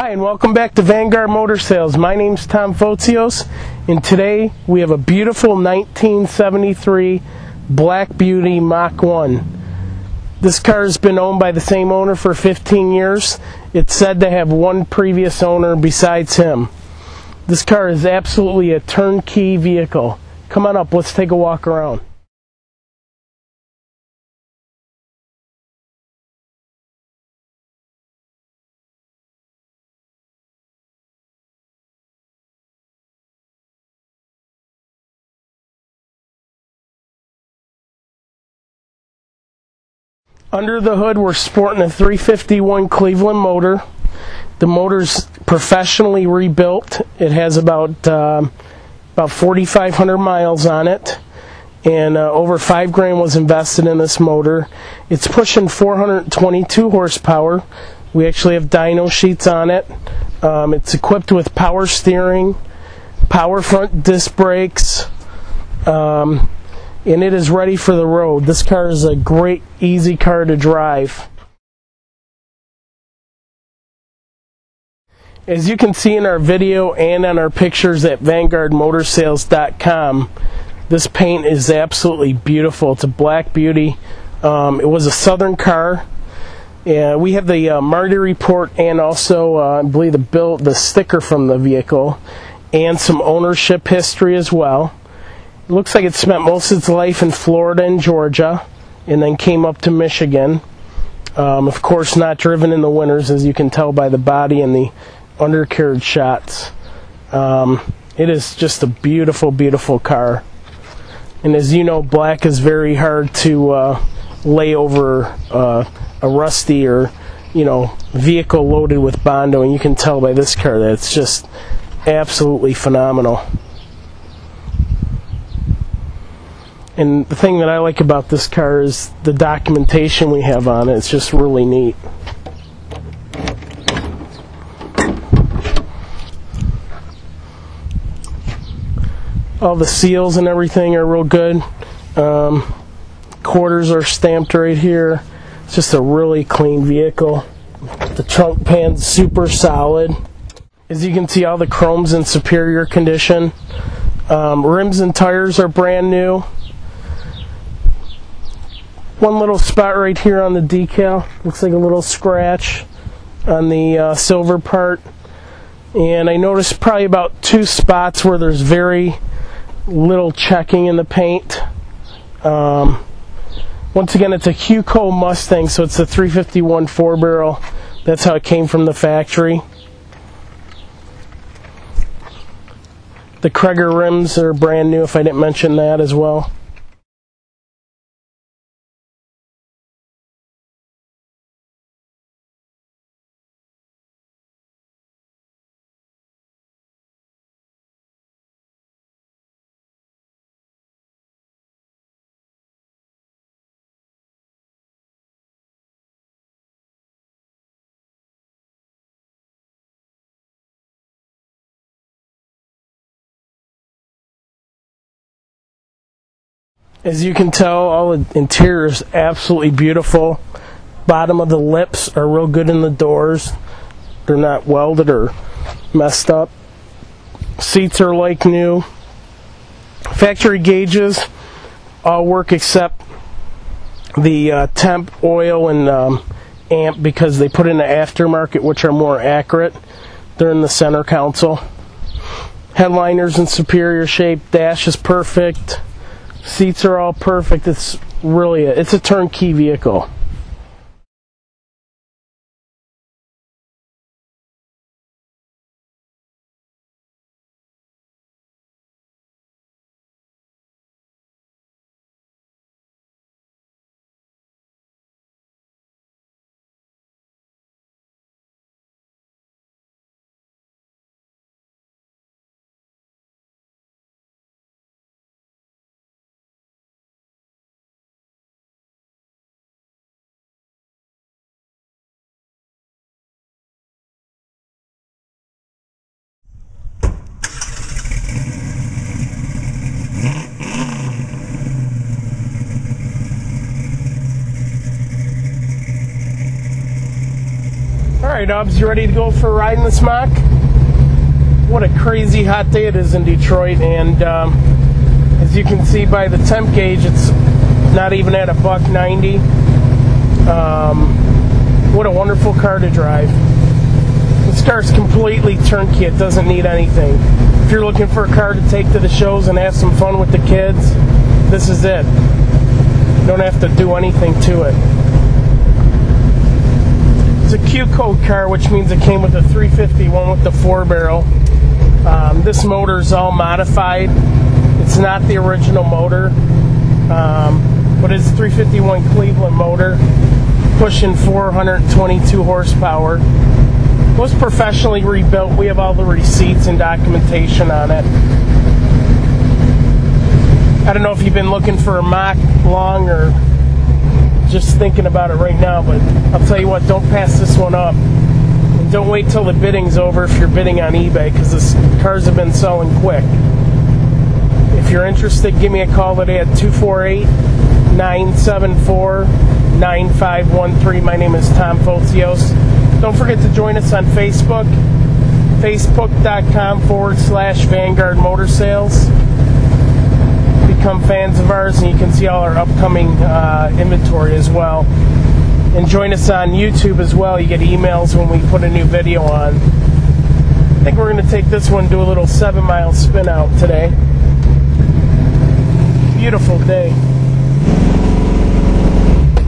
Hi, and welcome back to Vanguard Motor Sales. My name's Tom Fotios, and today we have a beautiful 1973 Black Beauty Mach 1. This car has been owned by the same owner for 15 years. It's said to have one previous owner besides him. This car is absolutely a turnkey vehicle. Come on up, let's take a walk around. Under the hood, we're sporting a 351 Cleveland motor. The motor's professionally rebuilt. It has about 4,500 miles on it, and over $5,000 was invested in this motor. It's pushing 422 horsepower. We actually have dyno sheets on it. It's equipped with power steering, power front disc brakes, and it is ready for the road. This car is a great, easy car to drive. As you can see in our video and on our pictures at VanguardMotorsales.com, this paint is absolutely beautiful. It's a Black Beauty. It was a Southern car. We have the Marty report and also, I believe, the sticker from the vehicle and some ownership history as well. It looks like it spent most of its life in Florida and Georgia and then came up to Michigan. Of course, not driven in the winters, as you can tell by the body and the undercarriage shots. It is just a beautiful, beautiful car. And as you know, black is very hard to lay over a rusty or vehicle loaded with Bondo, and you can tell by this car that it's just absolutely phenomenal. And the thing that I like about this car is the documentation we have on it. It's just really neat. All the seals and everything are real good. Quarters are stamped right here. It's just a really clean vehicle. The trunk pan's super solid. As you can see, all the chrome's in superior condition. Rims and tires are brand new. One little spot right here on the decal. Looks like a little scratch on the silver part. And I noticed probably about 2 spots where there's very little checking in the paint. Once again, it's a Huco Mustang, so it's a 351 4-barrel. That's how it came from the factory. The Kreger rims are brand new, if I didn't mention that as well. As you can tell, all the interior is absolutely beautiful. Bottom of the lips are real good in the doors. They're not welded or messed up. Seats are like new. Factory gauges all work except the temp, oil, and amp, because they put in the aftermarket, which are more accurate. They're in the center console. Headliner's in superior shape. Dash is perfect. Seats are all perfect. It's a turnkey vehicle. Alright, Ubs, you ready to go for a ride in this Mach? What a crazy hot day it is in Detroit, and as you can see by the temp gauge, it's not even at $190. What a wonderful car to drive. This car's completely turnkey. It doesn't need anything. If you're looking for a car to take to the shows and have some fun with the kids, this is it. You don't have to do anything to it. It's a Q code car, which means it came with a 351 with the 4-barrel. This motor is all modified. It's not the original motor, but it's a 351 Cleveland motor, pushing 422 horsepower. It was professionally rebuilt. We have all the receipts and documentation on it. I don't know if you've been looking for a Mach long or just thinking about it right now, but I'll tell you what, don't pass this one up. And don't wait till the bidding's over if you're bidding on eBay, because the cars have been selling quick. If you're interested, give me a call today at 248-974-9513. My name is Tom Fotios. Don't forget to join us on Facebook, facebook.com/Vanguard Motor Sales. Become fans of ours, and you can see all our upcoming inventory as well. And join us on YouTube as well. You get emails when we put a new video on. I think we're going to take this one and do a little 7-mile spin out today. Beautiful day.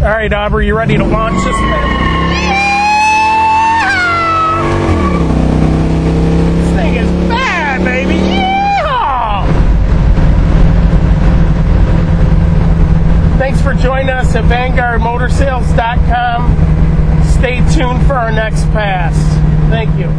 Alright, Aubrey, you ready to launch this thing? This thing is bad, baby! Yeah! Thanks for joining us at VanguardMotorsales.com. Stay tuned for our next pass. Thank you.